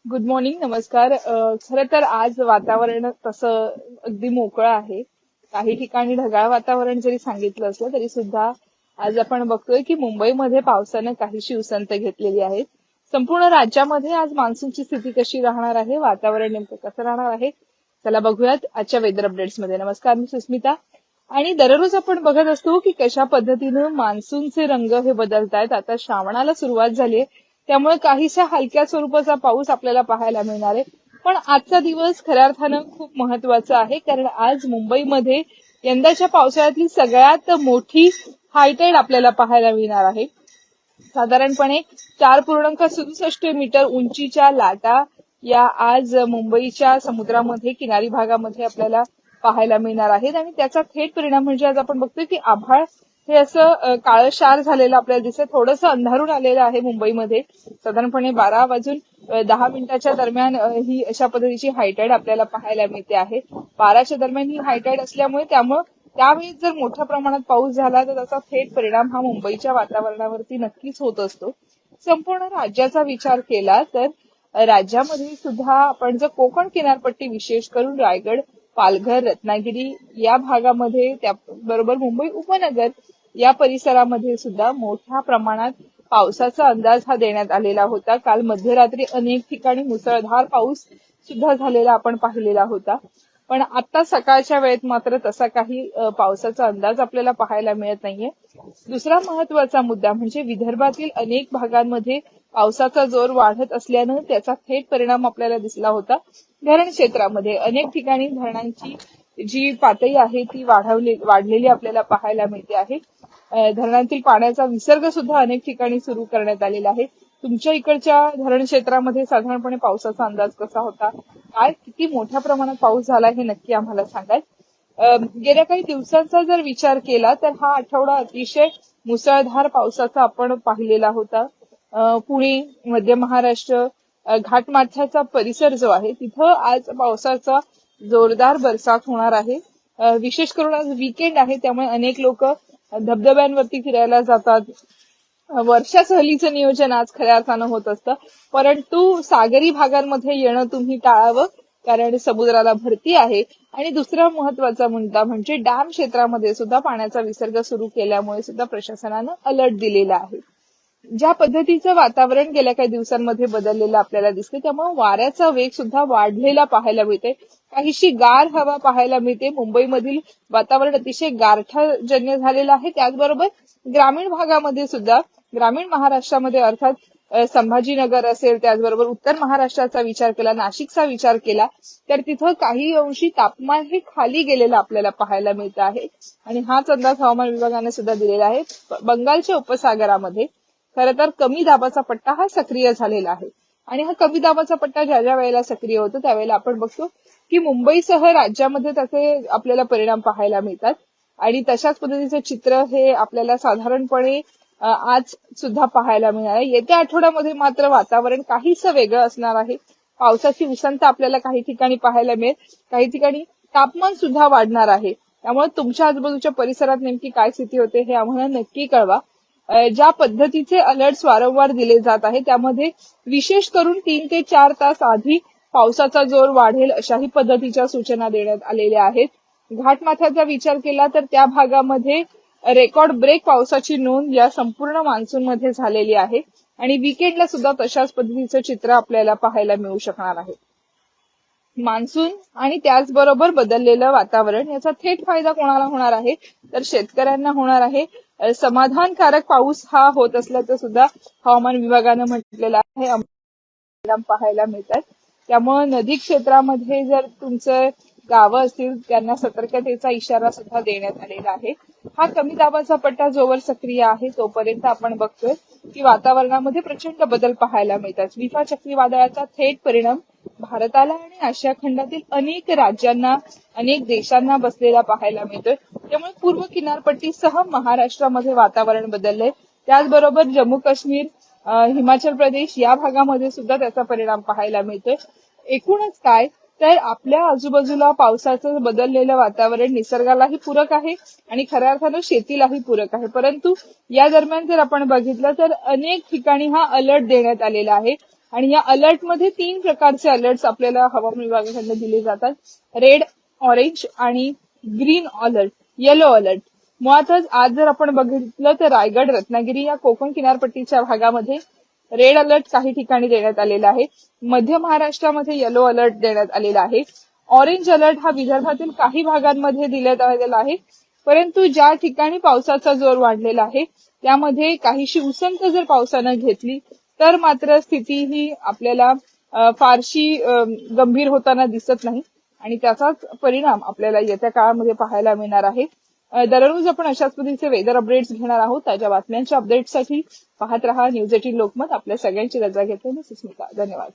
Good morning, नमस्कार. खरं तर आज वातावरण तसं अगदी मोकळं आहे. काही ठिकाणी ढगाळ वातावरण जरी सांगितलं असलं तरी सुद्धा आज आपण बघतोय की मुंबईमध्ये पावसानं काहीशी उसंत घेतलेली आहे. संपूर्ण राज्यामध्ये आज मान्सूनची स्थिती कशी राहणार आहे, वातावरण नेमकं कसं राहणार आहे, चला बघूयात आजच्या वेदर अपडेट्स मध्ये. नमस्कार, मी सुस्मिता. आणि दररोज आपण बघत असतो की कशा पद्धतीनं मान्सूनचे रंग हे बदलतायत. आता श्रावणाला सुरुवात झालीये, त्यामुळे काहीसा हलक्या स्वरूपाचा पाऊस आपल्याला पाहायला मिळणार आहे. पण आजचा दिवस खऱ्या अर्थानं खूप महत्वाचा आहे, कारण आज मुंबईमध्ये यंदाच्या पावसाळ्यातली सगळ्यात मोठी हायटाईड आपल्याला पाहायला मिळणार आहे. साधारणपणे 4.67 मीटर उंचीच्या लाटा या आज मुंबईच्या समुद्रामध्ये किनारी भागामध्ये आपल्याला पाहायला मिळणार आहेत. आणि त्याचा थेट परिणाम म्हणजे आज आपण बघतोय की आभाळ हे असं काळशार झालेलं आपल्याला दिसत, थोडंसं अंधारून आलेलं आहे मुंबईमध्ये. साधारणपणे 12 वाजून 10 मिनिटाच्या दरम्यान ही अशा पद्धतीची हायटाईड आपल्याला पाहायला मिळते आहे. 12च्या दरम्यान ही हायटाईड असल्यामुळे त्यावेळी जर मोठ्या प्रमाणात पाऊस झाला तर त्याचा थेट परिणाम हा मुंबईच्या वातावरणावरती नक्कीच होत असतो. संपूर्ण राज्याचा विचार केला तर राज्यामध्ये सुद्धा आपण जर कोकण किनारपट्टी विशेष करून रायगड, पालघर, रत्नागिरी या भागामध्ये, त्याबरोबर मुंबई उपनगर या परिसरामध्ये सुद्धा मोठ्या प्रमाणात पावसाचा अंदाज हा देण्यात आलेला होता. काल मध्यरात्री अनेक ठिकाणी मुसळधार पाऊस सुद्धा झालेला आपण पाहिलेला होता. पण आता सकाळच्या वेळेत मात्र तसा काही पावसाचा अंदाज आपल्याला पाहायला मिळत नाहीये. दुसरा महत्वाचा मुद्दा म्हणजे विदर्भातील अनेक भागांमध्ये पावसाचा जोर वाढत असल्यानं त्याचा थेट परिणाम आपल्याला दिसला होता. धरण क्षेत्रामध्ये अनेक ठिकाणी धरणांची जी पातळी आहे ती वाढलेली आपल्याला पाहायला मिळते आहे. धरणातील पाण्याचा विसर्ग सुद्धा अनेक ठिकाणी सुरू करण्यात आलेला आहे. तुमच्या इकडच्या धरण क्षेत्रामध्ये साधारणपणे पावसाचा अंदाज कसा होता, काय किती मोठ्या प्रमाणात पाऊस झाला हे नक्की आम्हाला सांगाल. गेल्या काही दिवसांचा जर विचार केला तर हा आठवडा अतिशय मुसळधार पावसाचा आपण पाहिलेला होता. पुणे, मध्य महाराष्ट्र, घाटमाथ्याचा परिसर जो आहे तिथं आज पावसाचा जोरदार बरसात होणार आहे. विशेष करून आज वीकेंड आहे, त्यामुळे अनेक लोक धबधब्यांवरती फिरायला जातात. वर्षा सहलीचं नियोजन आज खऱ्या अर्थानं होत असतं, परंतु सागरी भागांमध्ये येणं तुम्ही टाळावं, कारण समुद्राला भरती आहे. आणि दुसरा महत्वाचा मुद्दा म्हणजे डॅम क्षेत्रामध्ये सुद्धा पाण्याचा विसर्ग सुरू केल्यामुळे सुद्धा प्रशासनानं अलर्ट दिलेला आहे. ज्या पद्धतीचं वातावरण गेल्या काही दिवसांमध्ये बदललेलं आपल्याला दिसते, त्यामुळे वाऱ्याचा वेग सुद्धा वाढलेला पाहायला मिळते. काहीशी गार हवा पाहायला मिळते. मुंबईमधील वातावरण अतिशय गारठाजन्य झालेलं आहे. त्याचबरोबर ग्रामीण भागामध्ये सुद्धा, ग्रामीण महाराष्ट्रामध्ये अर्थात संभाजीनगर असेल, त्याचबरोबर उत्तर महाराष्ट्राचा विचार केला, नाशिकचा विचार केला तर तिथं काही अंशी तापमान हे खाली गेलेलं आपल्याला पाहायला मिळतं आहे. आणि हाच अंदाज हवामान विभागाने सुद्धा दिलेला आहे. बंगालच्या उपसागरामध्ये खरं तर कमी दाबाचा पट्टा हा सक्रिय झालेला आहे. आणि हा कमी दाबाचा पट्टा ज्या ज्या वेळेला सक्रिय होतो त्यावेळेला आपण बघतो की मुंबईसह राज्यामध्ये त्याचे आपल्याला परिणाम पाहायला मिळतात. आणि तशाच पद्धतीचे चित्र हे आपल्याला साधारणपणे आज सुद्धा पाहायला मिळणार आहे. येत्या आठवड्यामध्ये मात्र वातावरण काहीसं वेगळं असणार आहे. पावसाची उसंत आपल्याला काही ठिकाणी पाहायला मिळेल, काही ठिकाणी तापमान सुद्धा वाढणार आहे. त्यामुळे तुमच्या आजूबाजूच्या परिसरात नेमकी काय स्थिती होते हे आम्हाला नक्की कळवा. ज्या पद्धतीचे अलर्ट्स वारंवार दिले जात आहे त्यामध्ये विशेष करून 3 ते 4 तास आधी पावसाचा जोर वाढेल अशाही पद्धतीच्या सूचना देण्यात आलेल्या आहेत. घाटमाथ्याचा विचार केला तर त्या भागामध्ये रेकॉर्ड ब्रेक पावसाची नोंद या संपूर्ण मान्सून मध्ये झालेली आहे. आणि वीकेंडला सुद्धा तशाच पद्धतीचं चित्र आपल्याला पाहायला मिळू शकणार आहे. मान्सून आणि त्याचबरोबर बदललेलं वातावरण याचा थेट फायदा कोणाला होणार आहे तर शेतकऱ्यांना होणार आहे. समाधानकारक पाऊस हा होत असल्याचं सुद्धा हवामान विभागानं म्हटलेलं आहे. परिणाम पाहायला मिळतात. त्यामुळे नदी क्षेत्रामध्ये जर तुमचं गावं असतील त्यांना सतर्कतेचा इशारा सुद्धा देण्यात आलेला आहे. हा कमी दाबाचा पट्टा जोवर सक्रिय आहे तोपर्यंत आपण बघतोय की वातावरणामध्ये प्रचंड बदल पाहायला मिळतात. विफा चक्रीवादळाचा थेट परिणाम भारताला आणि आशिया खंडातील अनेक राज्यांना, अनेक देशांना बसलेला पाहायला मिळतोय. त्यामुळे पूर्व किनारपट्टीसह महाराष्ट्रामध्ये वातावरण बदललंय. त्याचबरोबर जम्मू काश्मीर, हिमाचल प्रदेश या भागामध्ये सुद्धा त्याचा परिणाम पाहायला मिळतोय. एकूणच काय तर आपल्या आजूबाजूला पावसाचं बदललेलं वातावरण निसर्गालाही पूरक आहे आणि खऱ्या अर्थानं शेतीलाही पूरक आहे. परंतु या दरम्यान जर आपण बघितलं तर अनेक ठिकाणी हा अलर्ट देण्यात आलेला आहे. आणि या अलर्टमध्ये 3 प्रकारचे अलर्ट्स आपल्याला हवामान विभागाकडून दिले जातात. रेड, ऑरेंज आणि ग्रीन अलर्ट, येलो अलर्ट. मुळातच आज जर आपण बघितलं तर रायगड, रत्नागिरी या कोकण किनारपट्टीच्या भागामध्ये रेड अलर्ट काही ठिकाणी देण्यात आलेला आहे. मध्य महाराष्ट्रामध्ये येलो अलर्ट देण्यात आलेला आहे. ऑरेंज अलर्ट हा विदर्भातील काही भागांमध्ये देण्यात आलेला आहे. परंतु ज्या ठिकाणी पावसाचा जोर वाढलेला आहे त्यामध्ये काहीशी उसंत जर पावसानं घेतली तर मात्र स्थिती ही आपल्याला फारशी गंभीर होताना दिसत नाही आणि त्याचाच परिणाम आपल्याला येत्या काळामध्ये पाहायला मिळणार आहे. दररोज आपण अशाच पद्धतीचे वेदर अपडेट्स घेणार आहोत. ताज्या बातम्यांच्या अपडेट्ससाठी पाहत रहा न्यूज 18 लोकमत. आपल्या सगळ्यांची रजा घेते मी सुस्मिता. धन्यवाद.